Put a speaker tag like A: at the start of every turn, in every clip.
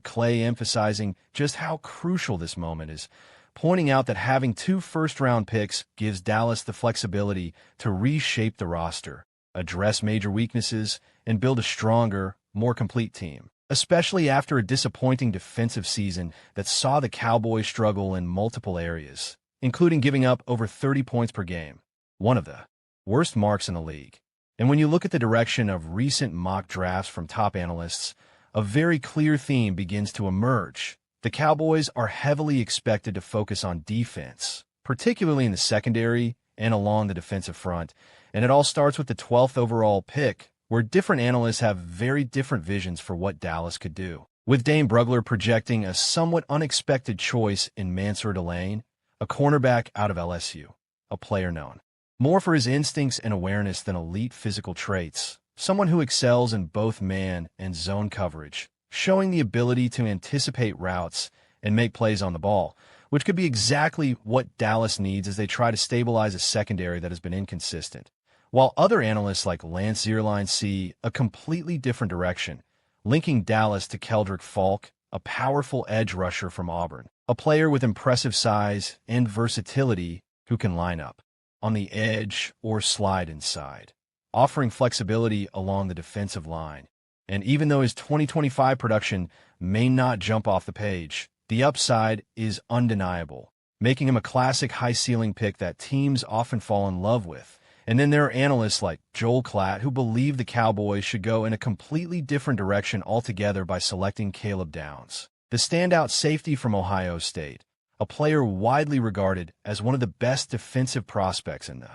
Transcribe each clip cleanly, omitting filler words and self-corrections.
A: Clay emphasizing just how crucial this moment is, pointing out that having 2 first-round picks gives Dallas the flexibility to reshape the roster, address major weaknesses, and build a stronger, more complete team, especially after a disappointing defensive season that saw the Cowboys struggle in multiple areas, including giving up over 30 points per game, one of the worst marks in the league. And when you look at the direction of recent mock drafts from top analysts, a very clear theme begins to emerge. The Cowboys are heavily expected to focus on defense, particularly in the secondary and along the defensive front. And it all starts with the 12th overall pick, where different analysts have very different visions for what Dallas could do. With Dane Brugler projecting a somewhat unexpected choice in Mansour Delane, a cornerback out of LSU, a player known more for his instincts and awareness than elite physical traits, someone who excels in both man and zone coverage, showing the ability to anticipate routes and make plays on the ball, which could be exactly what Dallas needs as they try to stabilize a secondary that has been inconsistent. While other analysts like Lance Zierlein see a completely different direction, linking Dallas to Keldrick Falk, a powerful edge rusher from Auburn, a player with impressive size and versatility who can line up on the edge or slide inside, offering flexibility along the defensive line. And even though his 2025 production may not jump off the page, the upside is undeniable, making him a classic high-ceiling pick that teams often fall in love with. And then there are analysts like Joel Klatt who believe the Cowboys should go in a completely different direction altogether by selecting Caleb Downs, the standout safety from Ohio State, a player widely regarded as one of the best defensive prospects in the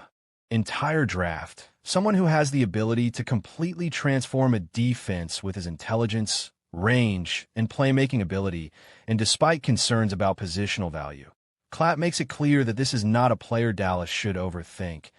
A: entire draft, someone who has the ability to completely transform a defense with his intelligence, range, and playmaking ability, and despite concerns about positional value. Klatt makes it clear that this is not a player Dallas should overthink,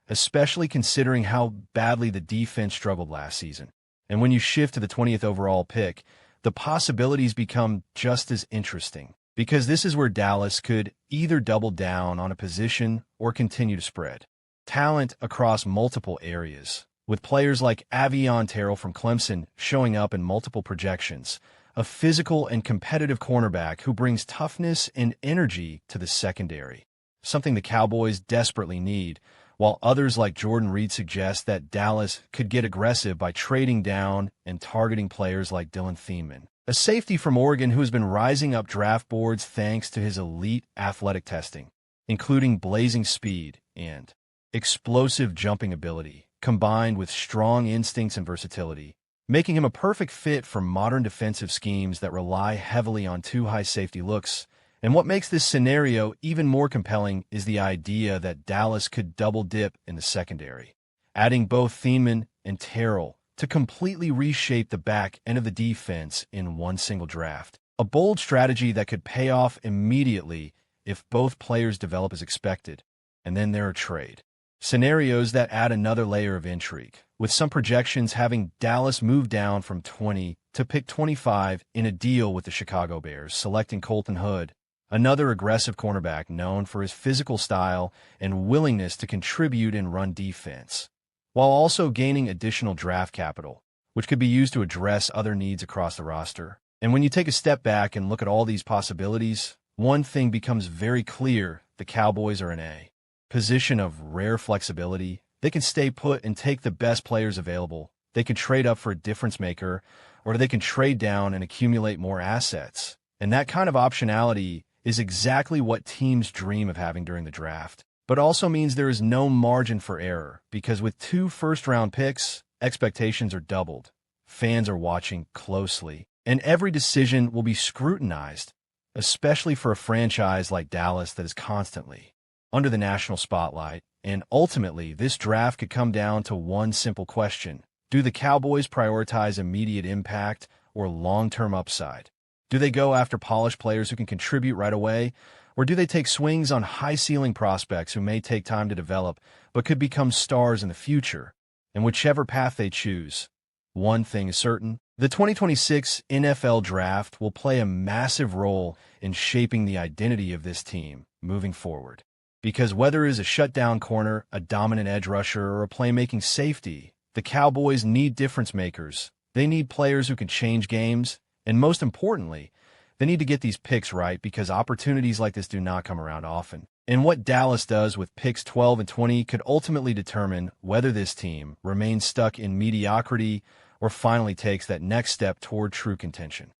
A: especially considering how badly the defense struggled last season. And when you shift to the 20th overall pick, the possibilities become just as interesting, because this is where Dallas could either double down on a position or continue to spread talent across multiple areas, with players like Avion Terrell from Clemson showing up in multiple projections, a physical and competitive cornerback who brings toughness and energy to the secondary, something the Cowboys desperately need, while others like Jordan Reed suggest that Dallas could get aggressive by trading down and targeting players like Dylan Thiemann, a safety from Oregon who has been rising up draft boards thanks to his elite athletic testing, including blazing speed and explosive jumping ability, combined with strong instincts and versatility, making him a perfect fit for modern defensive schemes that rely heavily on 2 high safety looks. And what makes this scenario even more compelling is the idea that Dallas could double dip in the secondary, adding both Thiemann and Terrell to completely reshape the back end of the defense in one single draft. A bold strategy that could pay off immediately if both players develop as expected. And then there are trade scenarios that add another layer of intrigue, with some projections having Dallas move down from 20 to pick 25 in a deal with the Chicago Bears, selecting Colton Hood, another aggressive cornerback known for his physical style and willingness to contribute in run defense, while also gaining additional draft capital, which could be used to address other needs across the roster. And when you take a step back and look at all these possibilities, one thing becomes very clear: the Cowboys are in a position of rare flexibility. They can stay put and take the best players available. They can trade up for a difference maker, or they can trade down and accumulate more assets. And that kind of optionality is exactly what teams dream of having during the draft, but also means there is no margin for error, because with 2 first-round picks, expectations are doubled. Fans are watching closely, and every decision will be scrutinized, especially for a franchise like Dallas that is constantly under the national spotlight. And ultimately, this draft could come down to one simple question: do the Cowboys prioritize immediate impact or long-term upside? Do they go after polished players who can contribute right away, or do they take swings on high-ceiling prospects who may take time to develop but could become stars in the future? And whichever path they choose, one thing is certain: the 2026 NFL Draft will play a massive role in shaping the identity of this team moving forward. Because whether it is a shutdown corner, a dominant edge rusher, or a playmaking safety, the Cowboys need difference makers. They need players who can change games, And most importantly, they need to get these picks right because opportunities like this do not come around often. And what Dallas does with picks 12 and 20 could ultimately determine whether this team remains stuck in mediocrity or finally takes that next step toward true contention.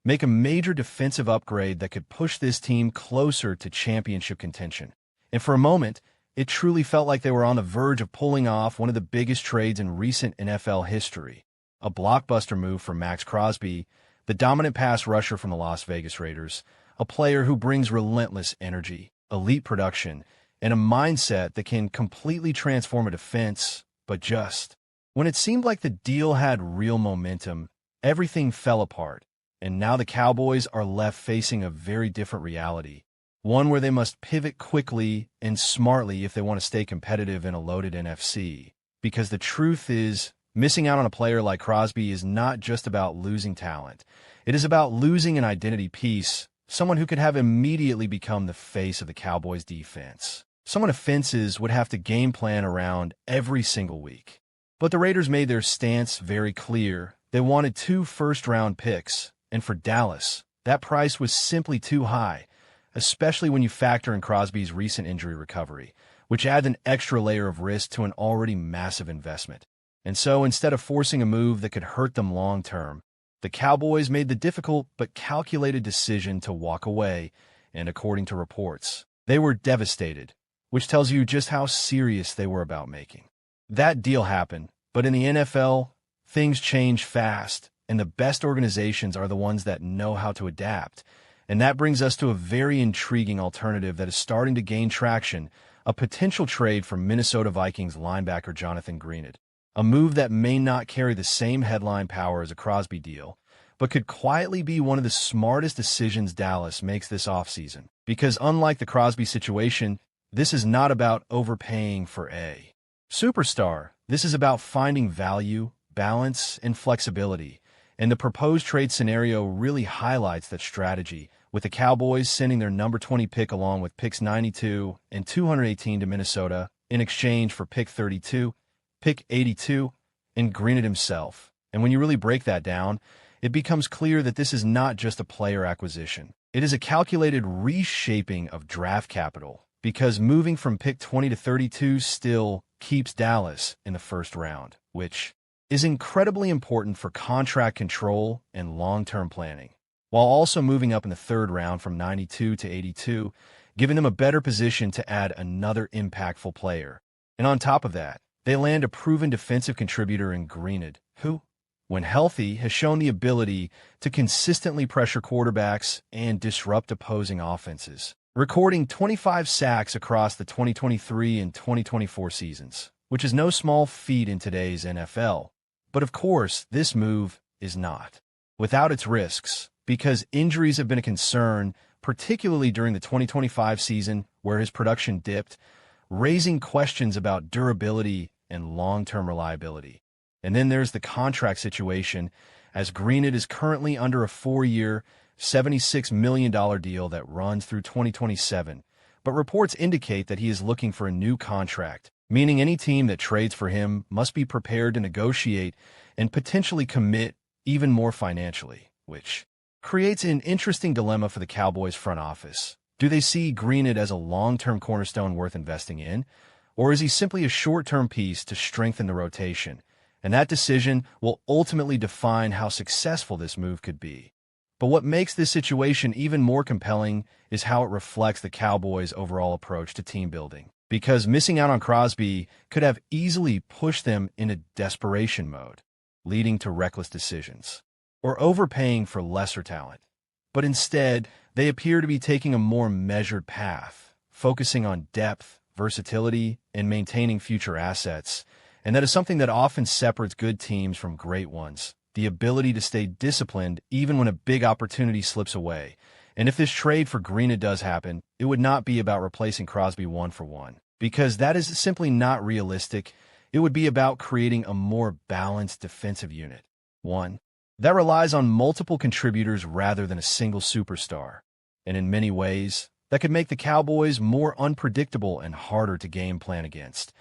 A: Make a major defensive upgrade that could push this team closer to championship contention. And for a moment, it truly felt like they were on the verge of pulling off one of the biggest trades in recent NFL history. A blockbuster move for Max Crosby, the dominant pass rusher from the Las Vegas Raiders, a player who brings relentless energy, elite production, and a mindset that can completely transform a defense, but just when it seemed like the deal had real momentum, everything fell apart, and now the Cowboys are left facing a very different reality, one where they must pivot quickly and smartly if they want to stay competitive in a loaded NFC. Because the truth is, missing out on a player like Crosby is not just about losing talent. It is about losing an identity piece, someone who could have immediately become the face of the Cowboys' defense. Someone offenses would have to game plan around every single week. But the Raiders made their stance very clear. They wanted 2 first-round picks, and for Dallas, that price was simply too high, especially when you factor in Crosby's recent injury recovery, which adds an extra layer of risk to an already massive investment. And so, instead of forcing a move that could hurt them long-term, the Cowboys made the difficult but calculated decision to walk away, and according to reports, they were devastated, which tells you just how serious they were about making. That deal happened, but in the NFL, things change fast, and the best organizations are the ones that know how to adapt. And that brings us to a very intriguing alternative that is starting to gain traction, a potential trade for Minnesota Vikings linebacker Jonathan Greenard. A move that may not carry the same headline power as a Crosby deal, but could quietly be one of the smartest decisions Dallas makes this offseason. Because unlike the Crosby situation, this is not about overpaying for a superstar. This is about finding value, balance, and flexibility. And the proposed trade scenario really highlights that strategy, with the Cowboys sending their number 20 pick along with picks 92 and 218 to Minnesota in exchange for pick 32, pick 82, and Greenard himself. And when you really break that down, it becomes clear that this is not just a player acquisition. It is a calculated reshaping of draft capital, because moving from pick 20 to 32 still keeps Dallas in the first round, which is incredibly important for contract control and long-term planning, while also moving up in the third round from 92 to 82, giving them a better position to add another impactful player. And on top of that, they land a proven defensive contributor in Greenard, who, when healthy, has shown the ability to consistently pressure quarterbacks and disrupt opposing offenses, recording 25 sacks across the 2023 and 2024 seasons, which is no small feat in today's NFL. But of course, this move is not without its risks, because injuries have been a concern, particularly during the 2025 season where his production dipped, raising questions about durability and long-term reliability. And then there's the contract situation, as Greenard is currently under a 4-year, $76 million deal that runs through 2027, but reports indicate that he is looking for a new contract, meaning any team that trades for him must be prepared to negotiate and potentially commit even more financially, which creates an interesting dilemma for the Cowboys front office. Do they see Greenard as a long-term cornerstone worth investing in, or is he simply a short-term piece to strengthen the rotation? And that decision will ultimately define how successful this move could be. But what makes this situation even more compelling is how it reflects the Cowboys' overall approach to team building. Because missing out on Crosby could have easily pushed them into desperation mode, leading to reckless decisions, or overpaying for lesser talent. But instead, they appear to be taking a more measured path, focusing on depth, versatility, and maintaining future assets. And that is something that often separates good teams from great ones, the ability to stay disciplined even when a big opportunity slips away. And if this trade for Greenard does happen, it would not be about replacing Crosby one for one, because that is simply not realistic. It would be about creating a more balanced defensive unit, one that relies on multiple contributors rather than a single superstar. And in many ways, that could make the Cowboys more unpredictable and harder to game plan against,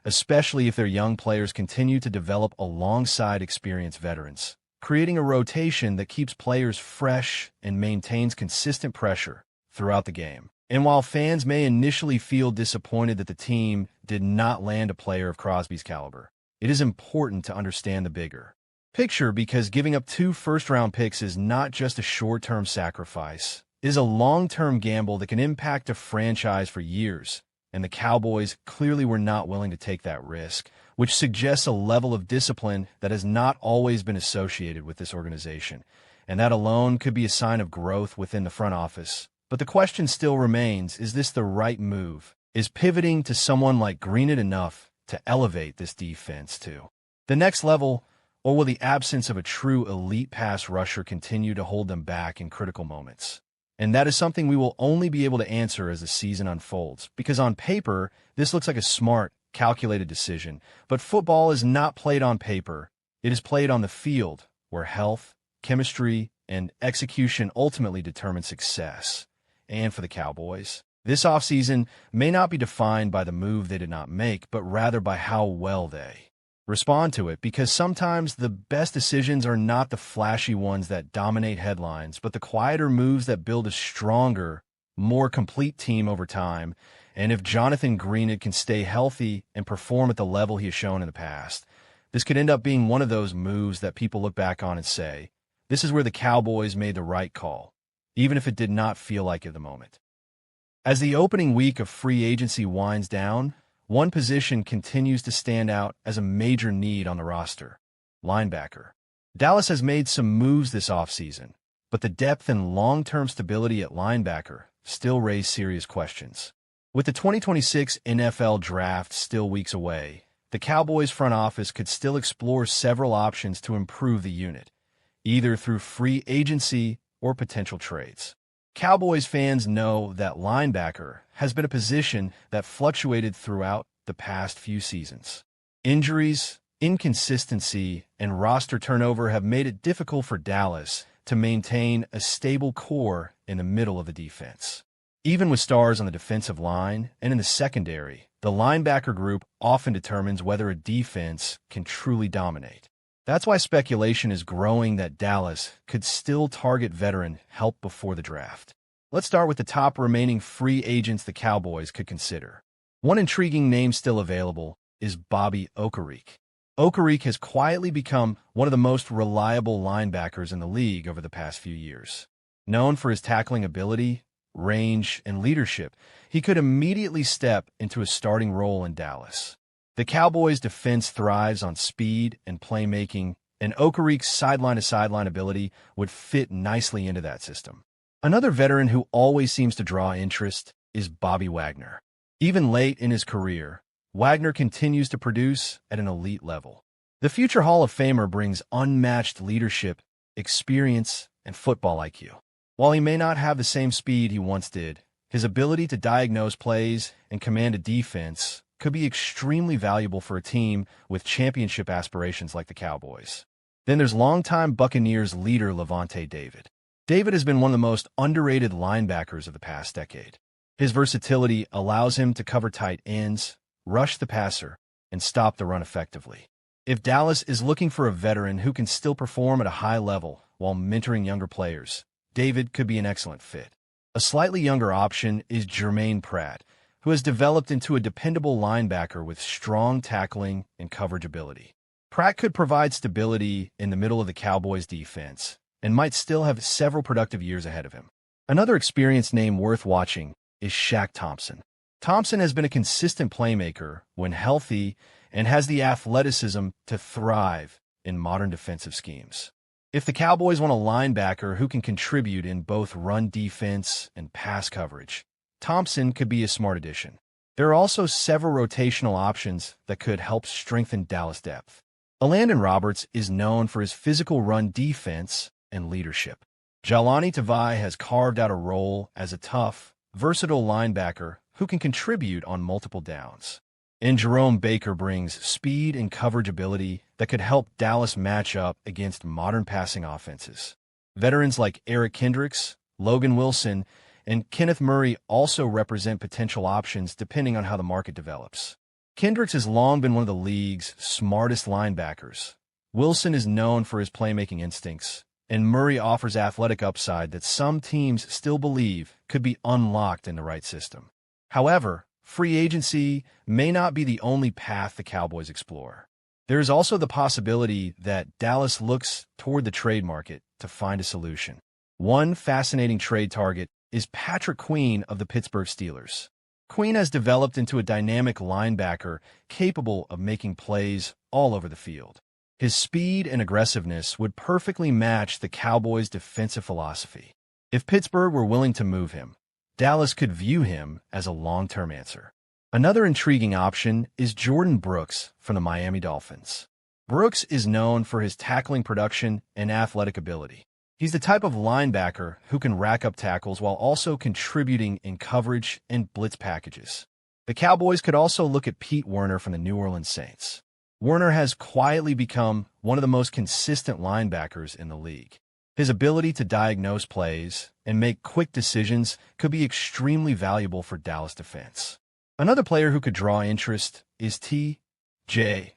A: especially if their young players continue to develop alongside experienced veterans. creating a rotation that keeps players fresh and maintains consistent pressure throughout the game. And while fans may initially feel disappointed that the team did not land a player of Crosby's caliber, it is important to understand the bigger picture, because giving up 2 first-round picks is not just a short-term sacrifice. It is a long-term gamble that can impact a franchise for years, and the Cowboys clearly were not willing to take that risk, which suggests a level of discipline that has not always been associated with this organization, and that alone could be a sign of growth within the front office. But the question still remains, is this the right move? Is pivoting to someone like Greenwood enough to elevate this defense to the next level, or will the absence of a true elite pass rusher continue to hold them back in critical moments? And that is something we will only be able to answer as the season unfolds, because on paper, this looks like a smart, calculated decision. But football is not played on paper. It is played on the field, where health, chemistry, and execution ultimately determine success. And for the Cowboys, this offseason may not be defined by the move they did not make, but rather by how well they respond to it, because sometimes the best decisions are not the flashy ones that dominate headlines, but the quieter moves that build a stronger, more complete team over time. And if Jonathan Greenwood can stay healthy and perform at the level he has shown in the past, this could end up being one of those moves that people look back on and say, this is where the Cowboys made the right call, even if it did not feel like it at the moment. As the opening week of free agency winds down, one position continues to stand out as a major need on the roster: linebacker. Dallas has made some moves this offseason, but the depth and long-term stability at linebacker still raise serious questions. With the 2026 NFL Draft still weeks away, the Cowboys front office could still explore several options to improve the unit, either through free agency or potential trades. Cowboys fans know that linebacker has been a position that fluctuated throughout the past few seasons. Injuries, inconsistency, and roster turnover have made it difficult for Dallas to maintain a stable core in the middle of the defense. Even with stars on the defensive line and in the secondary, the linebacker group often determines whether a defense can truly dominate. That's why speculation is growing that Dallas could still target veteran help before the draft. Let's start with the top remaining free agents the Cowboys could consider. One intriguing name still available is Bobby Okereke. Okereke has quietly become one of the most reliable linebackers in the league over the past few years. Known for his tackling ability, range, and leadership, he could immediately step into a starting role in Dallas. The Cowboys' defense thrives on speed and playmaking, and Okereke's sideline-to-sideline ability would fit nicely into that system. Another veteran who always seems to draw interest is Bobby Wagner. Even late in his career, Wagner continues to produce at an elite level. The future Hall of Famer brings unmatched leadership, experience, and football IQ. While he may not have the same speed he once did, his ability to diagnose plays and command a defense could be extremely valuable for a team with championship aspirations like the Cowboys. Then there's longtime Buccaneers leader Lavonte David. David has been one of the most underrated linebackers of the past decade. His versatility allows him to cover tight ends, rush the passer, and stop the run effectively. If Dallas is looking for a veteran who can still perform at a high level while mentoring younger players, David could be an excellent fit. A slightly younger option is Jermaine Pratt, who has developed into a dependable linebacker with strong tackling and coverage ability. Pratt could provide stability in the middle of the Cowboys' defense and might still have several productive years ahead of him. Another experienced name worth watching is Shaq Thompson. Thompson has been a consistent playmaker when healthy and has the athleticism to thrive in modern defensive schemes. If the Cowboys want a linebacker who can contribute in both run defense and pass coverage, Thompson could be a smart addition. There are also several rotational options that could help strengthen Dallas' depth. Elandon Roberts is known for his physical run defense and leadership. Jahlani Tavai has carved out a role as a tough, versatile linebacker who can contribute on multiple downs. And Jerome Baker brings speed and coverage ability that could help Dallas match up against modern passing offenses. Veterans like Eric Kendricks, Logan Wilson, and Kenneth Murray also represent potential options depending on how the market develops. Kendricks has long been one of the league's smartest linebackers, Wilson is known for his playmaking instincts, and Murray offers athletic upside that some teams still believe could be unlocked in the right system. However, free agency may not be the only path the Cowboys explore. There is also the possibility that Dallas looks toward the trade market to find a solution. One fascinating trade target is Patrick Queen of the Pittsburgh Steelers. Queen has developed into a dynamic linebacker capable of making plays all over the field. His speed and aggressiveness would perfectly match the Cowboys' defensive philosophy. If Pittsburgh were willing to move him, Dallas could view him as a long-term answer. Another intriguing option is Jordan Brooks from the Miami Dolphins. Brooks is known for his tackling production and athletic ability. He's the type of linebacker who can rack up tackles while also contributing in coverage and blitz packages. The Cowboys could also look at Pete Werner from the New Orleans Saints. Werner has quietly become one of the most consistent linebackers in the league. His ability to diagnose plays and make quick decisions could be extremely valuable for Dallas defense. Another player who could draw interest is T.J.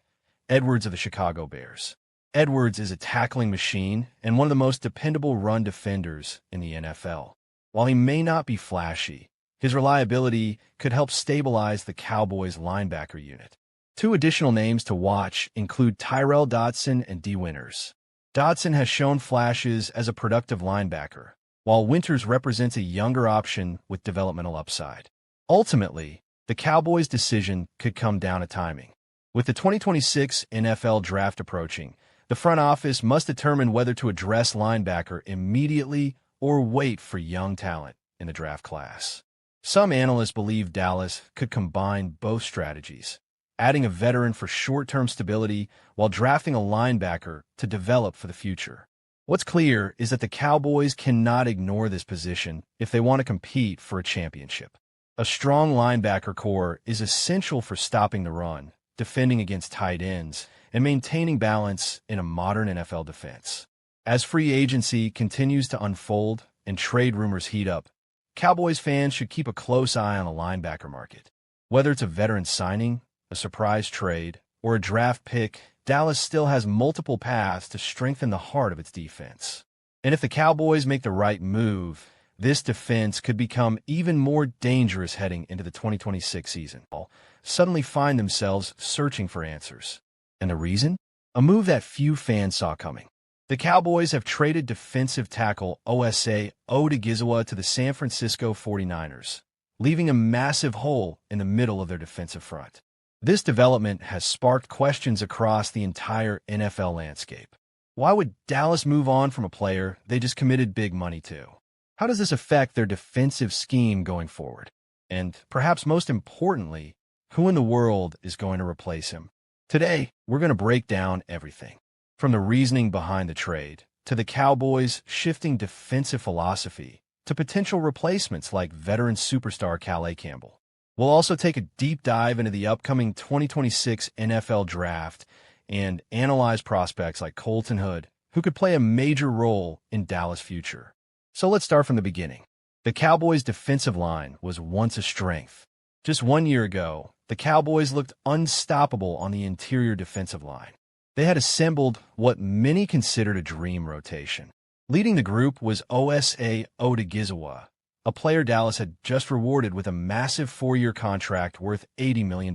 A: Edwards of the Chicago Bears. Edwards is a tackling machine and one of the most dependable run defenders in the NFL. While he may not be flashy, his reliability could help stabilize the Cowboys' linebacker unit. Two additional names to watch include Tyrel Dodson and Dee Winters. Dodson has shown flashes as a productive linebacker, while Winters represents a younger option with developmental upside. Ultimately, the Cowboys' decision could come down to timing. With the 2026 NFL Draft approaching, the front office must determine whether to address linebacker immediately or wait for young talent in the draft class. Some analysts believe Dallas could combine both strategies, adding a veteran for short-term stability while drafting a linebacker to develop for the future. What's clear is that the Cowboys cannot ignore this position if they want to compete for a championship. A strong linebacker core is essential for stopping the run, defending against tight ends, and maintaining balance in a modern NFL defense. As free agency continues to unfold and trade rumors heat up, Cowboys fans should keep a close eye on the linebacker market. Whether it's a veteran signing, a surprise trade, or a draft pick, Dallas still has multiple paths to strengthen the heart of its defense. And if the Cowboys make the right move, this defense could become even more dangerous heading into the 2026 season. Suddenly find themselves searching for answers. And the reason? A move that few fans saw coming. The Cowboys have traded defensive tackle Osa Odigizua to the San Francisco 49ers, leaving a massive hole in the middle of their defensive front. This development has sparked questions across the entire NFL landscape. Why would Dallas move on from a player they just committed big money to? How does this affect their defensive scheme going forward? And perhaps most importantly, who in the world is going to replace him? Today, we're going to break down everything, from the reasoning behind the trade, to the Cowboys' shifting defensive philosophy, to potential replacements like veteran superstar Calais Campbell. We'll also take a deep dive into the upcoming 2026 NFL Draft and analyze prospects like Colton Hood, who could play a major role in Dallas' future. So let's start from the beginning. The Cowboys' defensive line was once a strength. Just 1 year ago, the Cowboys looked unstoppable on the interior defensive line. They had assembled what many considered a dream rotation. Leading the group was Osa Odigizua, a player Dallas had just rewarded with a massive 4-year contract worth $80 million.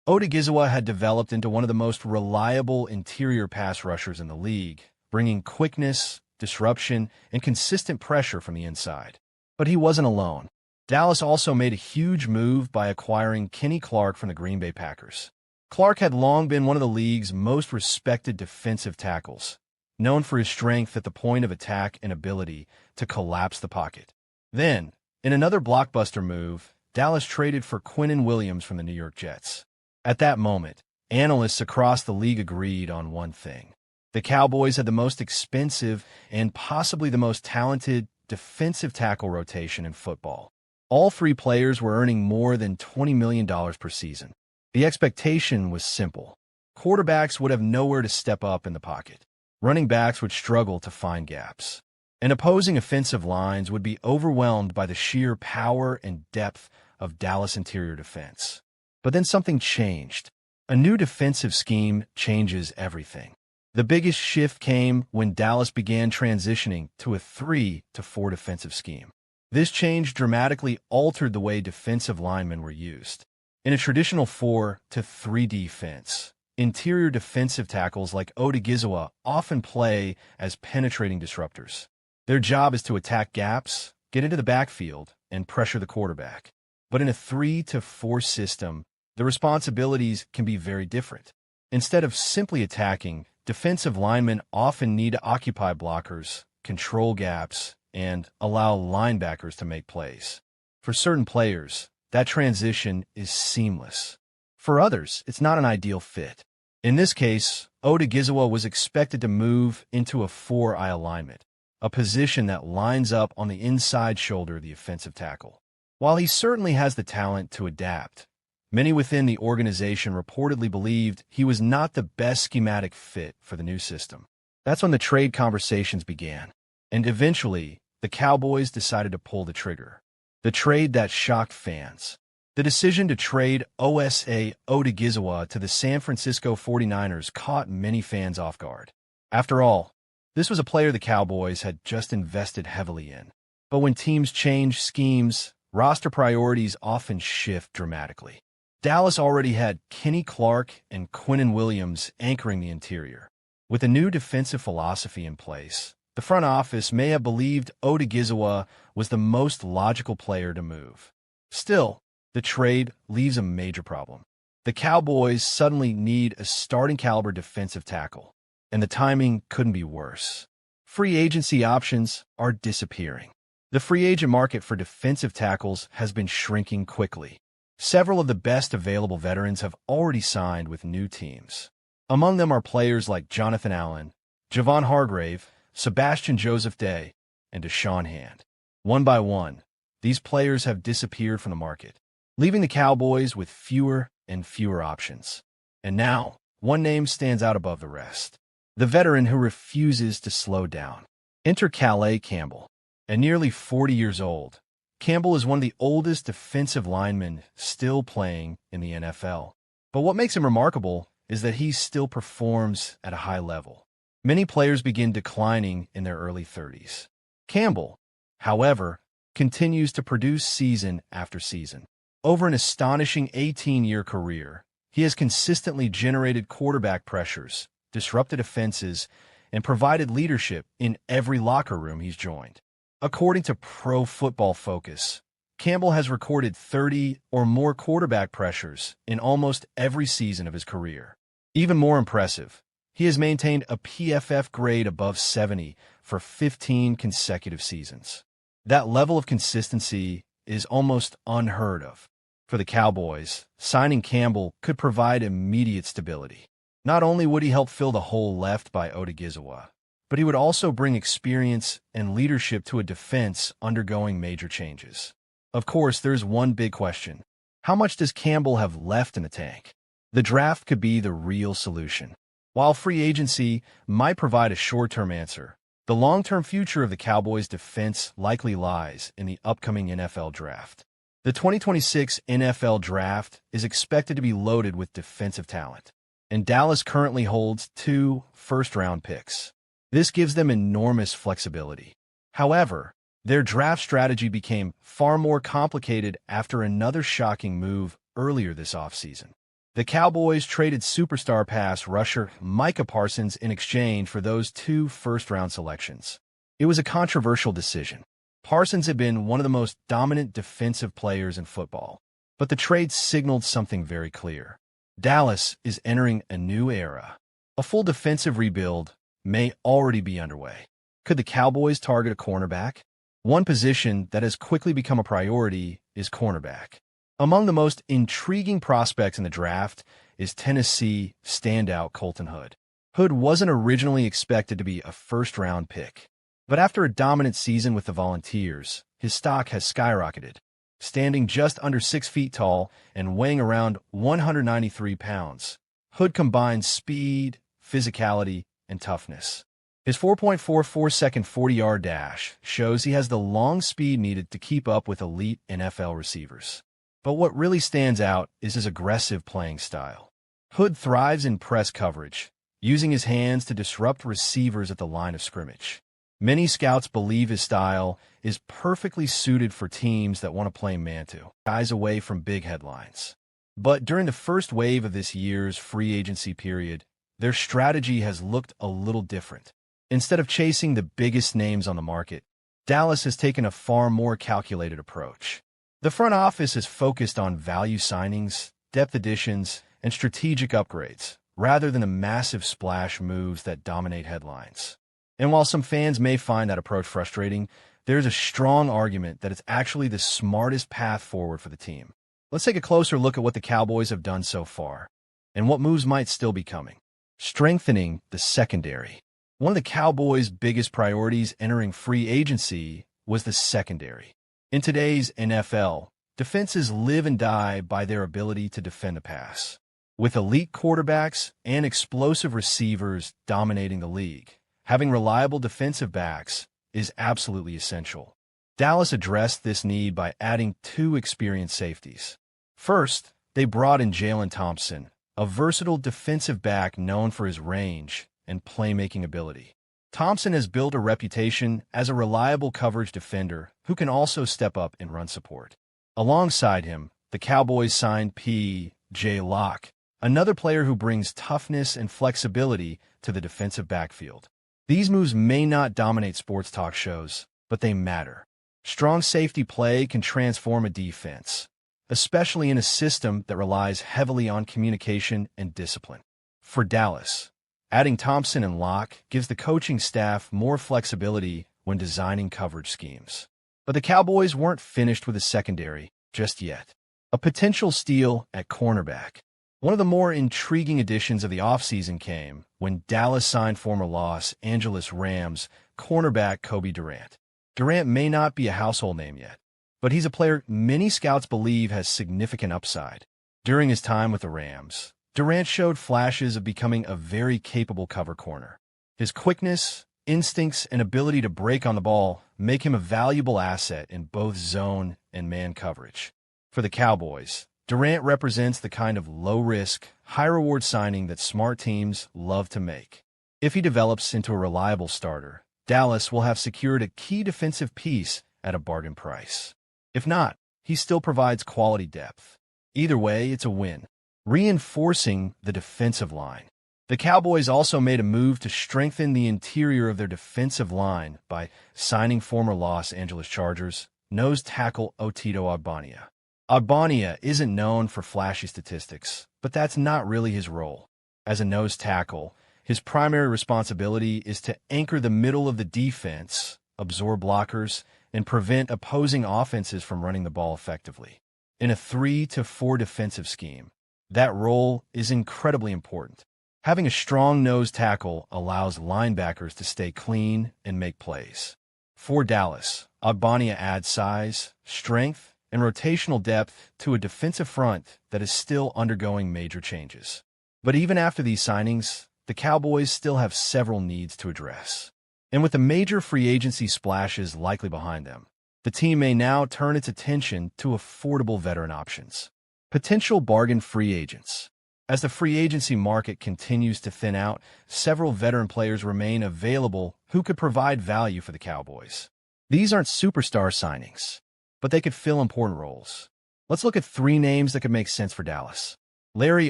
A: Odigizua had developed into one of the most reliable interior pass rushers in the league, bringing quickness, disruption, and consistent pressure from the inside. But he wasn't alone. Dallas also made a huge move by acquiring Kenny Clark from the Green Bay Packers. Clark had long been one of the league's most respected defensive tackles, known for his strength at the point of attack and ability to collapse the pocket. Then, in another blockbuster move, Dallas traded for Quinnen Williams from the New York Jets. At that moment, analysts across the league agreed on one thing. The Cowboys had the most expensive and possibly the most talented defensive tackle rotation in football. All three players were earning more than $20 million per season. The expectation was simple. Quarterbacks would have nowhere to step up in the pocket. Running backs would struggle to find gaps. And opposing offensive lines would be overwhelmed by the sheer power and depth of Dallas' interior defense. But then something changed. A new defensive scheme changes everything. The biggest shift came when Dallas began transitioning to a 3-4 defensive scheme. This change dramatically altered the way defensive linemen were used. In a traditional 4-3 defense, interior defensive tackles like Odigizwa often play as penetrating disruptors. Their job is to attack gaps, get into the backfield, and pressure the quarterback. But in a 3-4 system, the responsibilities can be very different. Instead of simply attacking, defensive linemen often need to occupy blockers, control gaps, and allow linebackers to make plays. For certain players, that transition is seamless. For others, it's not an ideal fit. In this case, Odigizwa was expected to move into a 4-eye alignment, a position that lines up on the inside shoulder of the offensive tackle. While he certainly has the talent to adapt, many within the organization reportedly believed he was not the best schematic fit for the new system. That's when the trade conversations began, and eventually, the Cowboys decided to pull the trigger. The trade that shocked fans. The decision to trade Osa Odigizwa to the San Francisco 49ers caught many fans off guard. After all, this was a player the Cowboys had just invested heavily in. But when teams change schemes, roster priorities often shift dramatically. Dallas already had Kenny Clark and Quinnen Williams anchoring the interior. With a new defensive philosophy in place, the front office may have believed Odigizwa was the most logical player to move. Still, the trade leaves a major problem. The Cowboys suddenly need a starting-caliber defensive tackle, and the timing couldn't be worse. Free agency options are disappearing. The free agent market for defensive tackles has been shrinking quickly. Several of the best available veterans have already signed with new teams. Among them are players like Jonathan Allen, Javon Hargrave, Sebastian Joseph Day, and Deshaun Hand. One by one, these players have disappeared from the market, leaving the Cowboys with fewer and fewer options. And now, one name stands out above the rest. The veteran who refuses to slow down. Enter Calais Campbell. At nearly 40 years old, Campbell is one of the oldest defensive linemen still playing in the NFL. But what makes him remarkable is that he still performs at a high level. Many players begin declining in their early 30s. Campbell, however, continues to produce season after season. Over an astonishing 18-year career, he has consistently generated quarterback pressures, disrupted offenses, and provided leadership in every locker room he's joined. According to Pro Football Focus, Campbell has recorded 30 or more quarterback pressures in almost every season of his career. Even more impressive, he has maintained a PFF grade above 70 for 15 consecutive seasons. That level of consistency is almost unheard of. For the Cowboys, signing Campbell could provide immediate stability. Not only would he help fill the hole left by Odigizwa, but he would also bring experience and leadership to a defense undergoing major changes. Of course, there's one big question. How much does Campbell have left in the tank? The draft could be the real solution. While free agency might provide a short-term answer, the long-term future of the Cowboys' defense likely lies in the upcoming NFL draft. The 2026 NFL draft is expected to be loaded with defensive talent, and Dallas currently holds 2 first-round picks. This gives them enormous flexibility. However, their draft strategy became far more complicated after another shocking move earlier this offseason. The Cowboys traded superstar pass rusher Micah Parsons in exchange for those 2 first-round selections. It was a controversial decision. Parsons had been one of the most dominant defensive players in football, but the trade signaled something very clear. Dallas is entering a new era. A full defensive rebuild may already be underway. Could the Cowboys target a cornerback? One position that has quickly become a priority is cornerback. Among the most intriguing prospects in the draft is Tennessee standout Colton Hood. Hood wasn't originally expected to be a first-round pick, but after a dominant season with the Volunteers, his stock has skyrocketed. Standing just under 6 feet tall and weighing around 193 pounds, Hood combines speed, physicality, and toughness. His 4.44-second 40-yard dash shows he has the long speed needed to keep up with elite NFL receivers. But what really stands out is his aggressive playing style. Hood thrives in press coverage, using his hands to disrupt receivers at the line of scrimmage. Many scouts believe his style is perfectly suited for teams that want to play man-to, guys away from big headlines. But during the first wave of this year's free agency period, their strategy has looked a little different. Instead of chasing the biggest names on the market, Dallas has taken a far more calculated approach. The front office is focused on value signings, depth additions, and strategic upgrades, rather than the massive splash moves that dominate headlines. And while some fans may find that approach frustrating, there's a strong argument that it's actually the smartest path forward for the team. Let's take a closer look at what the Cowboys have done so far, and what moves might still be coming. Strengthening the secondary. One of the Cowboys' biggest priorities entering free agency was the secondary. In today's NFL, defenses live and die by their ability to defend the pass. With elite quarterbacks and explosive receivers dominating the league, having reliable defensive backs is absolutely essential. Dallas addressed this need by adding 2 experienced safeties. First, they brought in Jalen Thompson, a versatile defensive back known for his range and playmaking ability. Thompson has built a reputation as a reliable coverage defender who can also step up in run support. Alongside him, the Cowboys signed P.J. Locke, another player who brings toughness and flexibility to the defensive backfield. These moves may not dominate sports talk shows, but they matter. Strong safety play can transform a defense, especially in a system that relies heavily on communication and discipline. For Dallas, adding Thompson and Locke gives the coaching staff more flexibility when designing coverage schemes. But the Cowboys weren't finished with the secondary just yet. A potential steal at cornerback. One of the more intriguing additions of the offseason came when Dallas signed former Los Angeles Rams cornerback Cobie Durant. Durant may not be a household name yet, but he's a player many scouts believe has significant upside. During his time with the Rams, Durant showed flashes of becoming a very capable cover corner. His quickness, instincts, and ability to break on the ball make him a valuable asset in both zone and man coverage. For the Cowboys, Durant represents the kind of low-risk, high-reward signing that smart teams love to make. If he develops into a reliable starter, Dallas will have secured a key defensive piece at a bargain price. If not, he still provides quality depth. Either way, it's a win. Reinforcing the defensive line. The Cowboys also made a move to strengthen the interior of their defensive line by signing former Los Angeles Chargers nose tackle Otito Ogbonnia. Ogbonnia isn't known for flashy statistics, but that's not really his role. As a nose tackle, his primary responsibility is to anchor the middle of the defense, absorb blockers, and prevent opposing offenses from running the ball effectively. In a 3-4 defensive scheme, that role is incredibly important. Having a strong nose tackle allows linebackers to stay clean and make plays. For Dallas, Ogbonnia adds size, strength, and rotational depth to a defensive front that is still undergoing major changes. But even after these signings, the Cowboys still have several needs to address. And with the major free agency splashes likely behind them, the team may now turn its attention to affordable veteran options. Potential bargain free agents. As the free agency market continues to thin out, several veteran players remain available who could provide value for the Cowboys. These aren't superstar signings, but they could fill important roles. Let's look at 3 names that could make sense for Dallas. Larry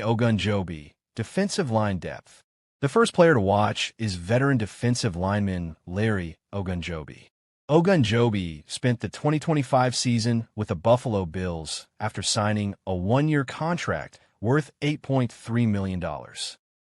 A: Ogunjobi, defensive line depth. The first player to watch is veteran defensive lineman Larry Ogunjobi. Ogunjobi spent the 2025 season with the Buffalo Bills after signing a 1-year contract worth $8.3 million.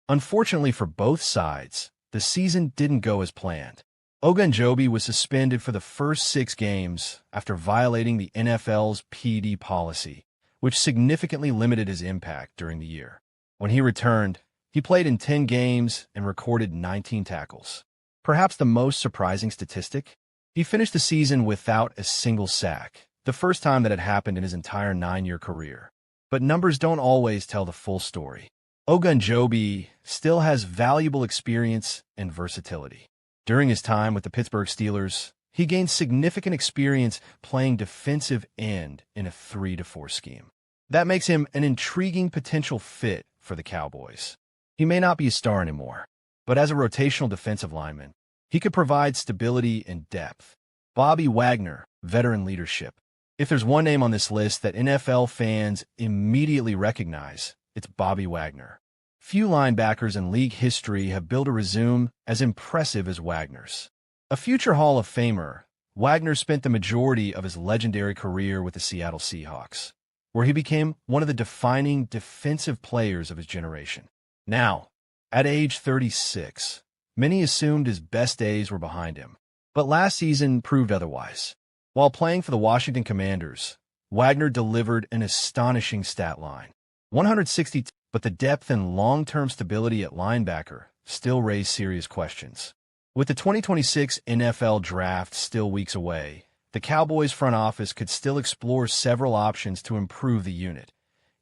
A: Unfortunately for both sides, the season didn't go as planned. Ogunjobi was suspended for the first 6 games after violating the NFL's PD policy, which significantly limited his impact during the year. When he returned, he played in 10 games and recorded 19 tackles. Perhaps the most surprising statistic? He finished the season without a single sack, the first time that had happened in his entire 9-year career. But numbers don't always tell the full story. Ogunjobi still has valuable experience and versatility. During his time with the Pittsburgh Steelers, he gained significant experience playing defensive end in a 3-4 scheme. That makes him an intriguing potential fit for the Cowboys. He may not be a star anymore, but as a rotational defensive lineman, he could provide stability and depth. Bobby Wagner, veteran leadership. If there's one name on this list that NFL fans immediately recognize, it's Bobby Wagner. Few linebackers in league history have built a resume as impressive as Wagner's. A future Hall of Famer, Wagner spent the majority of his legendary career with the Seattle Seahawks, where he became one of the defining defensive players of his generation. Now, at age 36, many assumed his best days were behind him, but last season proved otherwise. While playing for the Washington Commanders, Wagner delivered an astonishing stat line. 160, but the depth and long-term stability at linebacker still raise serious questions. With the 2026 NFL Draft still weeks away, the Cowboys front office could still explore several options to improve the unit,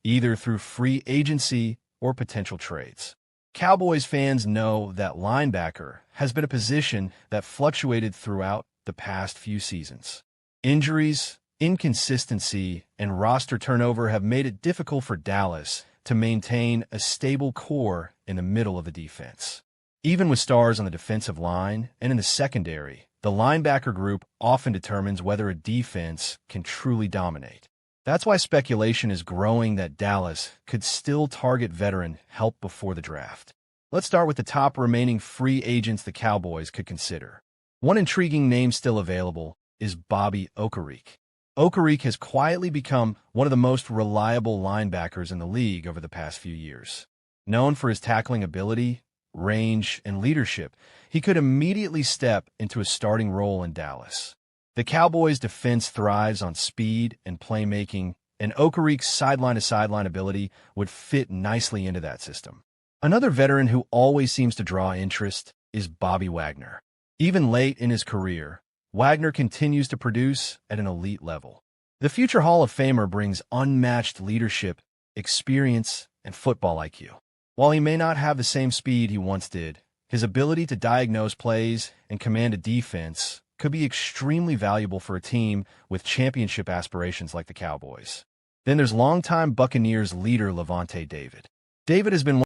A: either through free agency or potential trades. Cowboys fans know that linebacker has been a position that fluctuated throughout the past few seasons. Injuries, inconsistency, and roster turnover have made it difficult for Dallas to maintain a stable core in the middle of the defense. Even with stars on the defensive line and in the secondary, the linebacker group often determines whether a defense can truly dominate. That's why speculation is growing that Dallas could still target veteran help before the draft. Let's start with the top remaining free agents the Cowboys could consider. One intriguing name still available is Bobby Okereke. Okereke has quietly become one of the most reliable linebackers in the league over the past few years. Known for his tackling ability, range, and leadership, he could immediately step into a starting role in Dallas. The Cowboys' defense thrives on speed and playmaking, and Okereke's sideline-to-sideline ability would fit nicely into that system. Another veteran who always seems to draw interest is Bobby Wagner. Even late in his career, Wagner continues to produce at an elite level. The future Hall of Famer brings unmatched leadership, experience, and football IQ. While he may not have the same speed he once did, his ability to diagnose plays and command a defense could be extremely valuable for a team with championship aspirations like the Cowboys. Then there's longtime Buccaneers leader Lavonte David. David has been